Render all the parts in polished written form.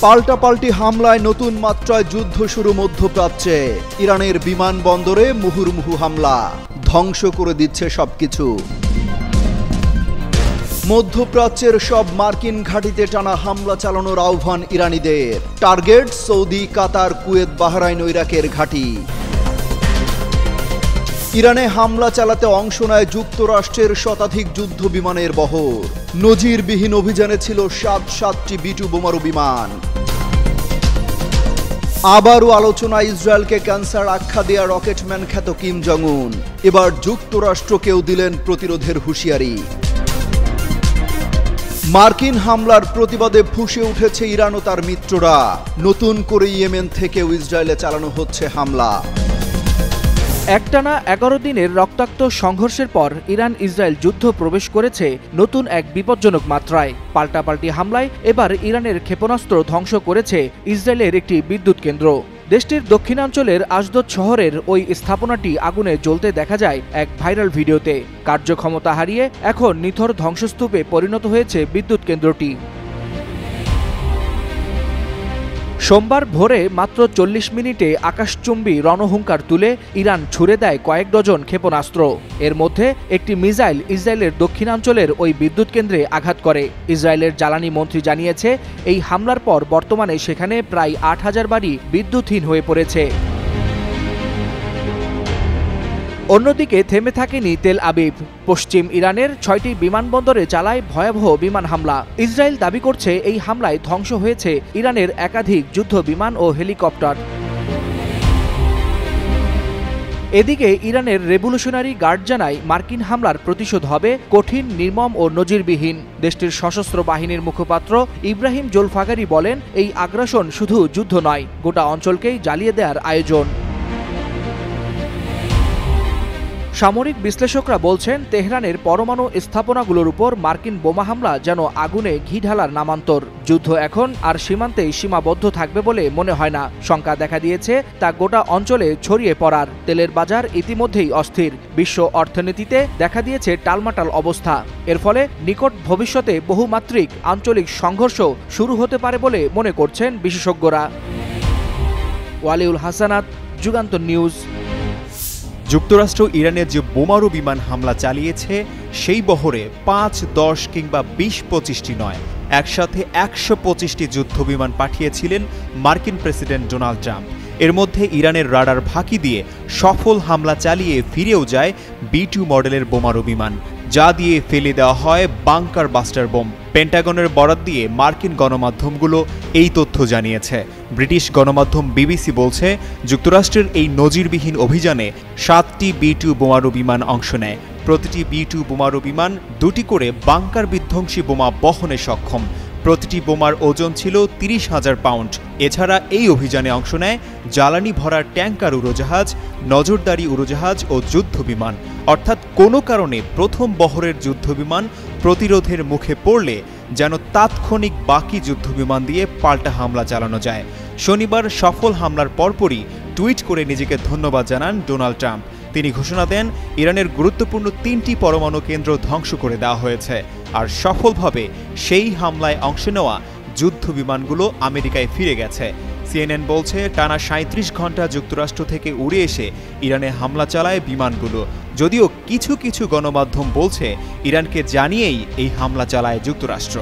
পাল্টাপাল্টি হামলায় নতুন মাত্রায় যুদ্ধ শুরু মধ্যপ্রাচ্যে। ইরানের বিমানবন্দরে মুহুর্মুহু হামলা, ধ্বংস করে দিচ্ছে সবকিছু। মধ্যপ্রাচ্যের সব মার্কিন ঘাঁটিতে টানা হামলা চালানোর আহ্বান ইরানিদের। টার্গেট সৌদি, কাতার, কুয়েত, বাহরাইন ও ইরাকের ঘাঁটি। ইরানে হামলা চালাতে অংশ নেয় যুক্তরাষ্ট্রের শতাধিক যুদ্ধ বিমানের বহর। নজিরবিহীন অভিযানে ছিল 7টি B-2 বোমারু বিমান। আবারও আলোচনায় ইসরায়েলকে ক্যান্সার আখ্যা দেয়া রকেটম্যান খ্যাত কিম জং উন। এবার যুক্তরাষ্ট্রকেও দিলেন প্রতিরোধের হুঁশিয়ারি। মার্কিন হামলার প্রতিবাদে ফুঁসে উঠেছে ইরান ও তার মিত্ররা। নতুন করে ইয়েমেন থেকেও ইসরায়েলে চালানো হচ্ছে হামলা। একটানা 11 দিনের রক্তাক্ত সংঘর্ষের পর ইরান ইসরায়েল যুদ্ধ প্রবেশ করেছে নতুন এক বিপজ্জনক মাত্রায়। পাল্টাপাল্টি হামলায় এবার ইরানের ক্ষেপণাস্ত্র ধ্বংস করেছে ইসরায়েলের একটি বিদ্যুৎ কেন্দ্র। দেশটির দক্ষিণাঞ্চলের আশদোদ শহরের ওই স্থাপনাটি আগুনে জ্বলতে দেখা যায় এক ভাইরাল ভিডিওতে। কার্যক্ষমতা হারিয়ে এখন নিথর ধ্বংসস্তূপে পরিণত হয়েছে বিদ্যুৎ কেন্দ্রটি। সোমবার ভোরে মাত্র 40 মিনিটে আকাশচুম্বী রণহুঙ্কার তুলে ইরান ছুড়ে দেয় কয়েক ডজন ক্ষেপণাস্ত্র। এর মধ্যে একটি মিসাইল ইসরায়েলের দক্ষিণাঞ্চলের ওই বিদ্যুৎ কেন্দ্রে আঘাত করে। ইসরায়েলের জ্বালানি মন্ত্রী জানিয়েছে, এই হামলার পর বর্তমানে সেখানে প্রায় 8000 বাড়ি বিদ্যুৎহীন হয়ে পড়েছে। অন্যদিকে থেমে থাকেনি তেল আবিব। পশ্চিম ইরানের 6টি বিমানবন্দরে চালায় ভয়াবহ বিমান হামলা। ইসরায়েল দাবি করছে এই হামলায় ধ্বংস হয়েছে ইরানের একাধিক যুদ্ধ বিমান ও হেলিকপ্টার। এদিকে ইরানের রেভলিউশনারি গার্ড জানায়, মার্কিন হামলার প্রতিশোধ হবে কঠিন, নির্মম ও নজিরবিহীন। দেশটির সশস্ত্র বাহিনীর মুখপাত্র ইব্রাহিম জোলফাগারি বলেন, এই আগ্রাসন শুধু যুদ্ধ নয়, গোটা অঞ্চলকেই জ্বালিয়ে দেওয়ার আয়োজন। সামরিক বিশ্লেষকরা বলছেন, তেহরানের পরমাণু স্থাপনাগুলোর উপর মার্কিন বোমা হামলা যেন আগুনে ঘি ঢালার নামান্তর। যুদ্ধ এখন আর সীমান্তেই সীমাবদ্ধ থাকবে বলে মনে হয় না। শঙ্কা দেখা দিয়েছে তা গোটা অঞ্চলে ছড়িয়ে পড়ার। তেলের বাজার ইতিমধ্যেই অস্থির। বিশ্ব অর্থনীতিতে দেখা দিয়েছে টালমাটাল অবস্থা। এর ফলে নিকট ভবিষ্যতে বহুমাত্রিক আঞ্চলিক সংঘর্ষ শুরু হতে পারে বলে মনে করছেন বিশেষজ্ঞরা। ওয়ালিউল হাসানাত, যুগান্তর নিউজ। যুক্তরাষ্ট্র ইরানে যে বোমারু বিমান হামলা চালিয়েছে, সেই বহরে 5, 10 কিংবা 20-25টি নয়, একসাথে 125টি যুদ্ধ বিমান পাঠিয়েছিলেন মার্কিন প্রেসিডেন্ট ডোনাল্ড ট্রাম্প। এর মধ্যে ইরানের রাডার ফাঁকি দিয়ে সফল হামলা চালিয়ে ফিরেও যায় B-2 মডেলের বোমারু বিমান, যা দিয়ে ফেলে দেওয়া হয় বাংকার বাস্টার বোম। পেন্টাগনের বরাত দিয়ে মার্কিন গণমাধ্যমগুলো এই তথ্য জানিয়েছে। ব্রিটিশ গণমাধ্যম BBC বলছে, যুক্তরাষ্ট্রের এই নজিরবিহীন অভিযানে 7টি B-2 বোমারু বিমান অংশ নেয়। প্রতিটি B-2 বোমারু বিমান 2টি করে বাংকার বিধ্বংসী বোমা বহনে সক্ষম। প্রতিটি বোমার ওজন ছিল 30,000 পাউন্ড। এছাড়া এই অভিযানে অংশ নেয় জ্বালানি ভরার ট্যাঙ্কার উড়োজাহাজ, নজরদারি উড়োজাহাজ ও যুদ্ধ বিমান। অর্থাৎ কোনো কারণে প্রথম বহরের যুদ্ধবিমান প্রতিরোধের মুখে পড়লে যেন তাৎক্ষণিক বাকি যুদ্ধবিমান দিয়ে পাল্টা হামলা চালানো যায়। শনিবার সফল হামলার পরপরই টুইট করে নিজেকে ধন্যবাদ জানান ডোনাল্ড ট্রাম্প। তিনি ঘোষণা দেন, ইরানের গুরুত্বপূর্ণ 3টি পরমাণু কেন্দ্র ধ্বংস করে দেওয়া হয়েছে। আর সফলভাবে সেই হামলায় অংশ নেওয়া যুদ্ধ বিমানগুলো আমেরিকায় ফিরে গেছে। CNN বলছে, টানা 37 ঘন্টা যুক্তরাষ্ট্র থেকে উড়ে এসে ইরানে হামলা চালায় বিমানগুলো। যদিও কিছু কিছু গণমাধ্যম বলছে, ইরানকে জানিয়েই এই হামলা চালায় যুক্তরাষ্ট্র।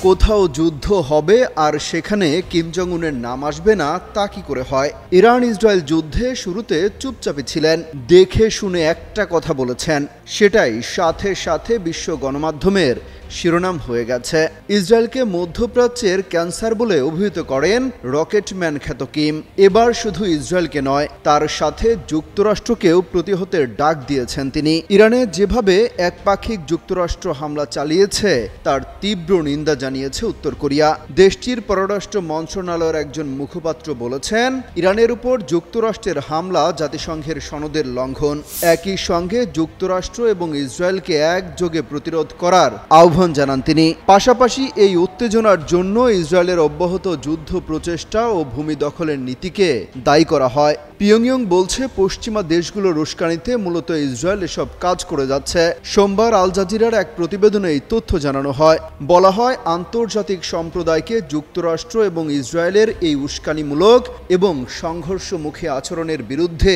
কোথাও যুদ্ধ হবে আর সেখানে কিম জং উনের নাম আসবে না, তা কি করে হয়? ইরান ইসরায়েল যুদ্ধে শুরুতে চুপচাপে ছিলেন, দেখে শুনে একটা কথা বলেছেন, সেটাই সাথে সাথে বিশ্ব গণমাধ্যমের শিরোনাম হয়ে গেছে। ইসরায়েলকে মধ্যপ্রাচ্যের ক্যান্সার বলে অভিহিত করেন রকেটম্যান খ্যাত কিম। এবার শুধু ইসরায়েলকে নয়, তার সাথে যুক্তরাষ্ট্রকেও প্রতিহতের ডাক দিয়েছেন তিনি। ইরানে যেভাবে একপাক্ষিক যুক্তরাষ্ট্র হামলা চালিয়েছে, তার তীব্র নিন্দা জানিয়েছে উত্তর কোরিয়া। দেশটির পররাষ্ট্র মন্ত্রণালয়ের একজন মুখপাত্র বলেছেন, ইরানের উপর যুক্তরাষ্ট্রের হামলা জাতিসংঘের সনদের লঙ্ঘন। একই সঙ্গে যুক্তরাষ্ট্র এবং ইসরায়েলকে একযোগে প্রতিরোধ করার আহ্বান আহ্বান জানান তিনি। পাশাপাশি এই উত্তেজনার জন্য ইসরায়েলের অব্যাহত যুদ্ধ প্রচেষ্টা ও ভূমি দখলের নীতিকে দায়ী করা হয়। পিয়ংইয়ং বলছে পশ্চিমা দেশগুলোর উস্কানিতে মূলত ইসরায়েল এসব কাজ করে যাচ্ছে। সোমবার আল জাজিরার এক প্রতিবেদনে এই তথ্য জানানো হয়। বলা হয়, আন্তর্জাতিক সম্প্রদায়কে যুক্তরাষ্ট্র এবং ইসরায়েলের এই উস্কানিমূলক এবং সংঘর্ষমুখী আচরণের বিরুদ্ধে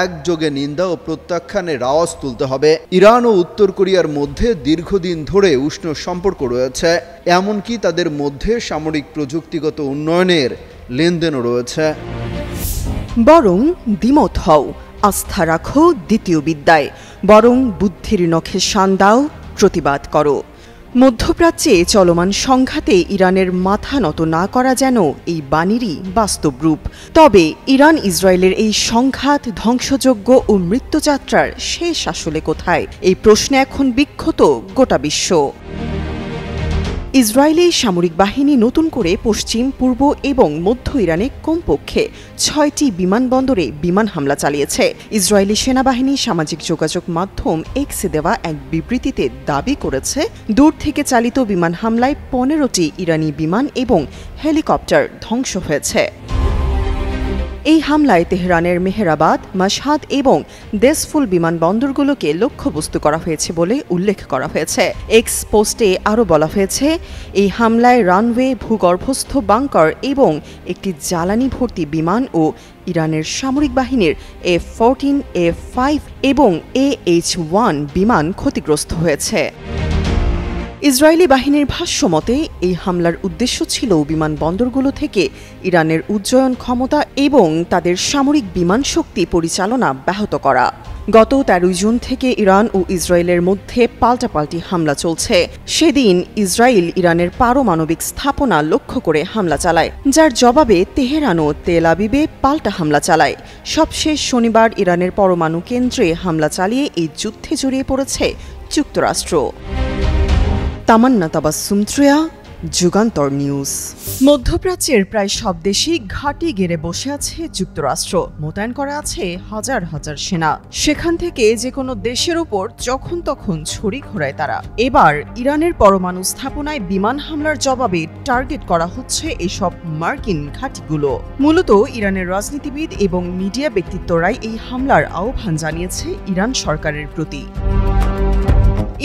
একযোগে নিন্দা ও প্রত্যাখ্যানের আওয়াজ তুলতে হবে। ইরান ও উত্তর কোরিয়ার মধ্যে দীর্ঘদিন ধরে উষ্ণ সম্পর্ক রয়েছে, এমনকি তাদের মধ্যে সামরিক প্রযুক্তিগত উন্নয়নের লেনদেনও রয়েছে। বরং দ্বিমত হও, আস্থা রাখো দ্বিতীয় বিদ্যায়, বরং বুদ্ধির নখে শান দাও, প্রতিবাদ করো। মধ্যপ্রাচ্যে চলমান সংঘাতে ইরানের মাথা নত না করা যেন এই বাণীরই বাস্তব রূপ। তবে ইরান ইসরায়েলের এই সংঘাত, ধ্বংসযজ্ঞ ও মৃত্যুযাত্রার শেষ আসলে কোথায়? এই প্রশ্নে এখন বিক্ষত গোটা বিশ্ব। ইসরায়েলি সামরিক বাহিনী নতুন করে পশ্চিম, পূর্ব এবং মধ্য ইরানে কমপক্ষে ৬টি বিমানবন্দরে বিমান হামলা চালিয়েছে। ইসরায়েলি সেনাবাহিনী সামাজিক যোগাযোগ মাধ্যম এক্সে দেওয়া এক বিবৃতিতে দাবি করেছে, দূর থেকে চালিত বিমান হামলায় ১৫টি ইরানি বিমান এবং হেলিকপ্টার ধ্বংস হয়েছে। এই হামলায় তেহরানের মেহেরাবাদ, মাশহাদ এবং দেসফুল বিমানবন্দরগুলোকে লক্ষ্যবস্তু করা হয়েছে বলে উল্লেখ করা হয়েছে। এক্স পোস্টে আরও বলা হয়েছে, এই হামলায় রানওয়ে, ভূগর্ভস্থ বাংকার এবং একটি জ্বালানি ভর্তি বিমান ও ইরানের সামরিক বাহিনীর F-14, F-5 এবং AH-1 বিমান ক্ষতিগ্রস্ত হয়েছে। ইসরায়েলি বাহিনীর ভাষ্যমতে এই হামলার উদ্দেশ্য ছিল বিমানবন্দরগুলো থেকে ইরানের উজ্জয়ন ক্ষমতা এবং তাদের সামরিক বিমান শক্তি পরিচালনা ব্যাহত করা। গত ১৩ জুন থেকে ইরান ও ইসরায়েলের মধ্যে পাল্টাপাল্টি হামলা চলছে। সেদিন ইসরায়েল ইরানের পারমাণবিক স্থাপনা লক্ষ্য করে হামলা চালায়, যার জবাবে তেহরান ও তেল আবিবে পাল্টা হামলা চালায়। সবশেষ শনিবার ইরানের পরমাণু কেন্দ্রে হামলা চালিয়ে এই যুদ্ধে জড়িয়ে পড়েছে যুক্তরাষ্ট্র। তামান্না তাবাসসুম ত্রিয়া, যুগান্তর নিউজ। মধ্যপ্রাচ্যের প্রায় সব দেশই ঘাঁটি গেড়ে বসে আছে যুক্তরাষ্ট্র। মোতায়েন করা আছে হাজার হাজার সেনা। সেখান থেকে যে কোনো দেশের উপর যখন তখন ছড়ি ঘোরায় তারা। এবার ইরানের পরমাণু স্থাপনায় বিমান হামলার জবাবে টার্গেট করা হচ্ছে এসব মার্কিন ঘাঁটিগুলো। মূলত ইরানের রাজনীতিবিদ এবং মিডিয়া ব্যক্তিত্বরাই এই হামলার আহ্বান জানিয়েছে ইরান সরকারের প্রতি।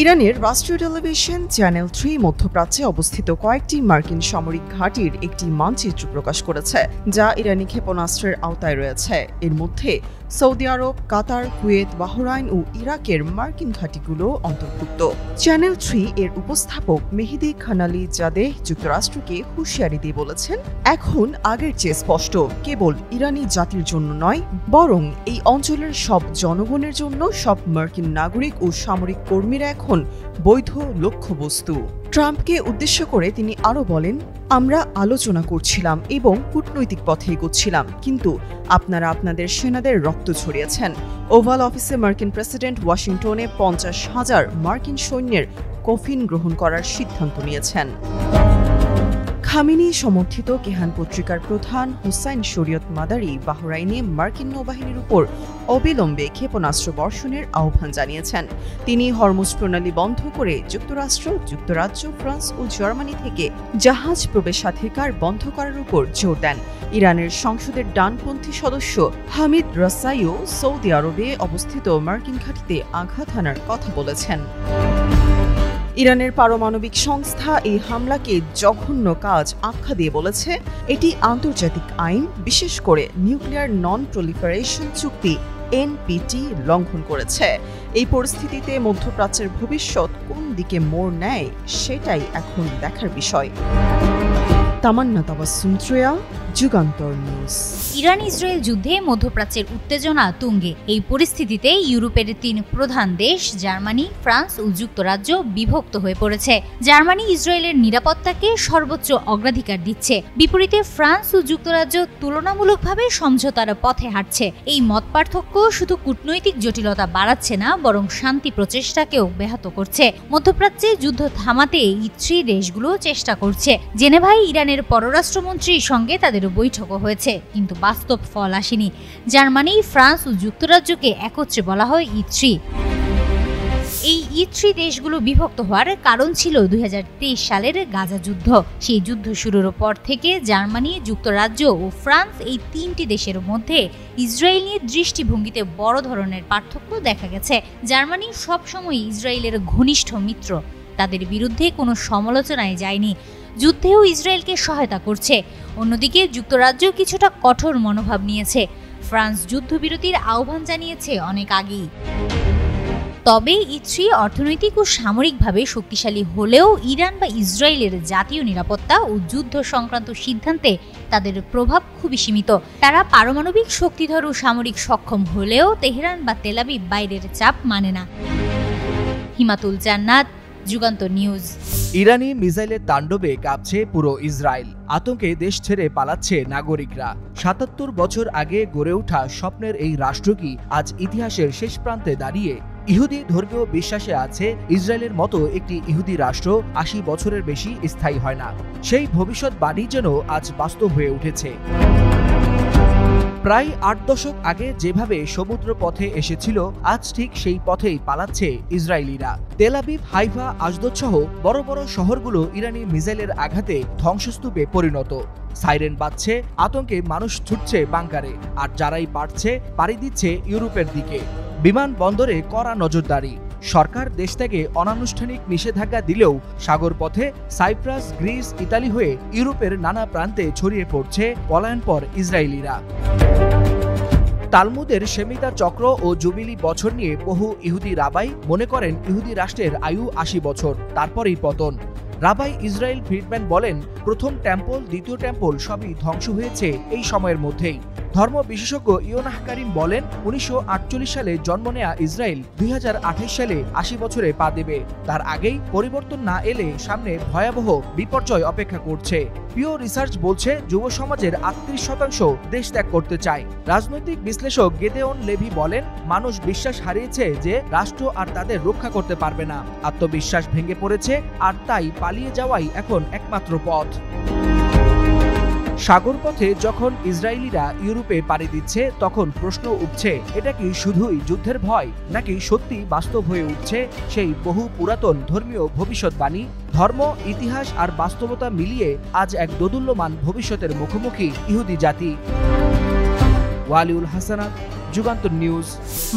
ইরানের রাষ্ট্রীয় টেলিভিশন চ্যানেল 3 মধ্যপ্রাচ্যে অবস্থিত কয়েকটি মার্কিন সামরিক ঘাঁটির একটি মানচিত্র প্রকাশ করেছে, যা ইরানি ক্ষেপণাস্ত্রের আওতায় রয়েছে। এর মধ্যে সৌদি আরব, কাতার, কুয়েত, বাহরাইন ও ইরাকের মার্কিন ঘাঁটিগুলো অন্তর্ভুক্ত। চ্যানেল 3 এর উপস্থাপক মেহেদি খানালি জাদেহ যুক্তরাষ্ট্রকে হুঁশিয়ারি দিয়ে বলেছেন, এখন আগের চেয়ে স্পষ্ট, কেবল ইরানি জাতির জন্য নয়, বরং এই অঞ্চলের সব জনগণের জন্য সব মার্কিন নাগরিক ও সামরিক কর্মীরা এখন বৈধ লক্ষ্যবস্তু। ট্রাম্পকে উদ্দেশ্য করে তিনি আরও বলেন, আমরা আলোচনা করছিলাম এবং কূটনৈতিক পথে এগোচ্ছিলাম, কিন্তু আপনারা আপনাদের সেনাদের রক্ত ছড়িয়েছেন। ওভাল অফিসে মার্কিন প্রেসিডেন্ট ওয়াশিংটনে 50,000 মার্কিন সৈন্যের কফিন গ্রহণ করার সিদ্ধান্ত নিয়েছেন। খামেনি সমর্থিত কেহান পত্রিকার প্রধান হুসাইন শরীয়ত মাদারি বাহরাইনে মার্কিন নৌবাহিনীর উপর অবিলম্বে ক্ষেপণাস্ত্র বর্ষণের আহ্বান জানিয়েছেন। তিনি হরমুজ প্রণালী বন্ধ করে যুক্তরাষ্ট্র, যুক্তরাজ্য, ফ্রান্স ও জার্মানি থেকে জাহাজ প্রবেশাধিকার বন্ধ করার উপর জোর দেন। ইরানের সংসদের ডানপন্থী সদস্য হামিদ রাসাইও সৌদি আরবে অবস্থিত মার্কিন ঘাঁটিতে আঘাত হানার কথা বলেছেন। ইরানের পারমাণবিক সংস্থা এই হামলাকে জঘন্য কাজ আখ্যা দিয়ে বলেছে, এটি আন্তর্জাতিক আইন, বিশেষ করে নিউক্লিয়ার নন প্রলিফারেশন চুক্তি NPT লঙ্ঘন করেছে। এই পরিস্থিতিতে মধ্যপ্রাচ্যের ভবিষ্যৎ কোন দিকে মোড় নেয় সেটাই এখন দেখার বিষয়। Tamanna Tabassum Triya, Jugantor news. Iran Israel যুদ্ধে মধ্যপ্রাচ্যের উত্তেজনা তুঙ্গে। এই পরিস্থিতিতে ইউরোপের 3 প্রধান দেশ জার্মানি, ফ্রান্স ও যুক্তরাজ্য বিভক্ত হয়ে পড়েছে। জার্মানি ইসরায়েলের নিরাপত্তাকে সর্বোচ্চ অগ্রাধিকার দিচ্ছে, বিপরীতে ফ্রান্স ও যুক্তরাজ্য তুলনামূলকভাবে সমঝোতার পথে হাঁটছে। এই মতপার্থক্য শুধু কূটনৈতিক জটিলতা বাড়াচ্ছে না, বরং শান্তি প্রচেষ্টাকেও ব্যাহত করছে। মধ্যপ্রাচ্যে যুদ্ধ থামাতে ইচ্ছি দেশগুলো চেষ্টা করছে। জেনেভায় ইরানের পররাষ্ট্রমন্ত্রীর সঙ্গে তাদের বৈঠকও হয়েছে, কিন্তু বাস্তব ফল আসেনি। জার্মানি, ফ্রান্স ও যুক্তরাজ্যকে একত্রে বলা হয় E3। এই E3 দেশগুলো বিভক্ত হওয়ার কারণ ছিল 2023 সালের গাজা যুদ্ধ। সেই যুদ্ধ শুরুর পর থেকে জার্মানি, যুক্তরাজ্য ও ফ্রান্স এই তিনটি দেশের মধ্যে ইসরায়েল নিয়ে দৃষ্টিভঙ্গিতে বড় ধরনের পার্থক্য দেখা গেছে। জার্মানি সবসময় ইসরায়েলের ঘনিষ্ঠ মিত্র, তাদের বিরুদ্ধে কোনো সমালোচনায় যায়নি, যুদ্ধেও ইসরায়েলকে সহায়তা করছে। অন্যদিকে যুক্তরাজ্য কিছুটা কঠোর মনোভাব নিয়েছে, ফ্রান্স যুদ্ধবিরতির আহ্বান জানিয়েছে অনেক আগেই। তবে E3 অর্থনৈতিক ও সামরিকভাবে শক্তিশালী হলেও ইরান বা ইসরায়েলের জাতীয় নিরাপত্তা ও যুদ্ধ সংক্রান্ত সিদ্ধান্তে তাদের প্রভাব খুবই সীমিত। তারা পারমাণবিক শক্তিধর ও সামরিক সক্ষম হলেও তেহরান বা তেলাবিব বাইরের চাপ মানে না। হিমাতুল জান্নাত, যুগান্তর নিউজ। ইরানি মিসাইলের তাণ্ডবে কাঁপছে পুরো ইসরায়েল, আতঙ্কে দেশ ছেড়ে পালাচ্ছে নাগরিকরা। ৭৭ বছর আগে গড়ে ওঠা স্বপ্নের এই রাষ্ট্র কি আজ ইতিহাসের শেষ প্রান্তে দাঁড়িয়ে? ইহুদি ধর্মীয় বিশ্বাসে আছে ইসরায়েলের মতো একটি ইহুদি রাষ্ট্র ৮০ বছরের বেশি স্থায়ী হয় না। সেই ভবিষ্যৎবাণী যেন আজ বাস্তব হয়ে উঠেছে। প্রায় ৮ দশক আগে যেভাবে সমুদ্র পথে এসেছিল, আজ ঠিক সেই পথেই পালাচ্ছে ইসরায়েলিরা। তেল আবিব, হাইফা, আশদোদ সহ বড় বড় শহরগুলো ইরানি মিসাইলের আঘাতে ধ্বংসস্তূপে পরিণত। সাইরেন বাজছে, আতঙ্কে মানুষ ছুটছে বাংকারে, আর যারাই পারছে পাড়ি দিচ্ছে ইউরোপের দিকে। বিমানবন্দরে কড়া নজরদারি, সরকার দেশ থেকে অনানুষ্ঠানিক নিষেধাজ্ঞা দিলেও সাগর পথে সাইপ্রাস, গ্রিস, ইতালি হয়ে ইউরোপের নানা প্রান্তে ছড়িয়ে পড়ছে পলায়নপর ইসরায়েলিরা। তালমুদের শেমিতা চক্র ও জুবিলি বছর নিয়ে বহু ইহুদি রাবাই মনে করেন ইহুদি রাষ্ট্রের আয়ু ৮০ বছর, তারপরেই পতন। রাবাই ইসরায়েল ফ্রিডম্যান বলেন, প্রথম টেম্পল, দ্বিতীয় টেম্পল সবই ধ্বংস হয়েছে এই সময়ের মধ্যেই। ধর্ম বিশেষজ্ঞ ইয়োনাহ কারিম বলেন, ১৯৪৮ সালে জন্ম নেয়া ইসরায়েল ২০২৮ সালে ৮০ বছরে পা দেবে। তার আগেই পরিবর্তন না এলে সামনে ভয়াবহ বিপর্যয় অপেক্ষা করছে। পিও রিসার্চ বলছে, যুব সমাজের ৩৮% দেশ ত্যাগ করতে চায়। রাজনৈতিক বিশ্লেষক গেদেওন লেভি বলেন, মানুষ বিশ্বাস হারিয়েছে যে রাষ্ট্র আর তাদের রক্ষা করতে পারবে না। আত্মবিশ্বাস ভেঙে পড়েছে, আর তাই পালিয়ে যাওয়াই এখন একমাত্র পথ। সাগরপথে যখন ইসরায়েলিরা ইউরোপে পাড়ি দিচ্ছে, তখন প্রশ্ন উঠছে, এটা কি শুধুই যুদ্ধের ভয়, নাকি সত্যি বাস্তব হয়ে উঠছে সেই বহু পুরাতন ধর্মীয় ভবিষ্যৎবাণী? ধর্ম, ইতিহাস আর বাস্তবতা মিলিয়ে আজ এক দোদুল্যমান ভবিষ্যতের মুখোমুখি ইহুদি জাতি। ওয়ালিউল হাসানাত, যুগান্তর নিউজ।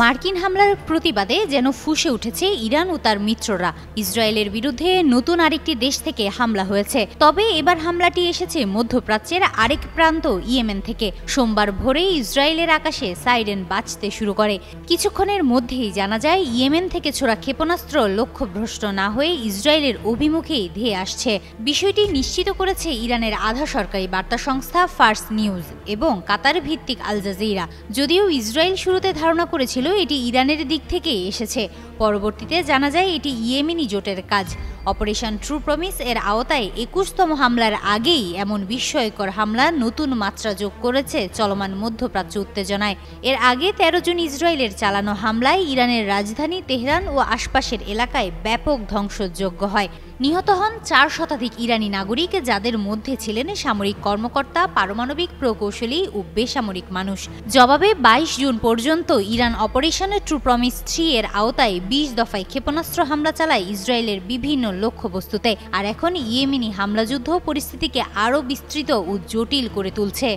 মার্কিন হামলার প্রতিবাদে যেন ফুঁসে উঠেছে ইরান ও তার মিত্ররা। ইসরায়েলের বিরুদ্ধে নতুন আরেকটি দেশ থেকে হামলা হয়েছে, তবে এবার হামলাটি এসেছে মধ্যপ্রাচ্যের আরেক প্রান্ত ইয়েমেন থেকে। সোমবার ভোরে ইসরায়েলের আকাশে সাইরেন বাজতে শুরু করে। কিছুক্ষণের মধ্যেই জানা যায় ইয়েমেন থেকে ছোড়া ক্ষেপণাস্ত্র লক্ষ্যভ্রষ্ট না হয়ে ইসরায়েলের অভিমুখেই ধেয়ে আসছে। বিষয়টি নিশ্চিত করেছে ইরানের আধা সরকারি বার্তা সংস্থা ফার্স নিউজ এবং কাতার ভিত্তিক আল জাজিরা। যদিও ইসরায়েল শুরুতে ধারণা করেছিল এটি ইরানের দিক থেকে এসেছে, পরবর্তীতে জানা যায় এটি ইয়েমেনি জোটের কাজ। অপারেশন ট্রু প্রমিস এর আওতায় ২১তম হামলার আগেই এমন বিস্ময়কর হামলা নতুন মাত্রা যোগ করেছে চলমান মধ্যপ্রাচ্য উত্তেজনায়। এর আগে ১৩ জুন ইসরায়েলের চালানো হামলায় ইরানের রাজধানী তেহরান ও আশপাশের এলাকায় ব্যাপক ধ্বংসযজ্ঞ হয়। নিহত হন ৪ শতাধিক ইরানি নাগরিক, যাদের মধ্যে ছিলেন সামরিক কর্মকর্তা, পারমাণবিক প্রকৌশলী ও বেসামরিক মানুষ। জবাবে ২২ জুন পর্যন্ত ইরান অপারেশন ট্রু প্রমিস ৩ এর আওতায় ২০ দফায় ক্ষেপণাস্ত্র হামলা চালায় ইসরায়েলের বিভিন্ন লক্ষ্যবস্তুতে। আর এখন ইয়েমেনি হামলা যুদ্ধ পরিস্থিতিকে আরও বিস্তৃত ও জটিল করে তুলছে।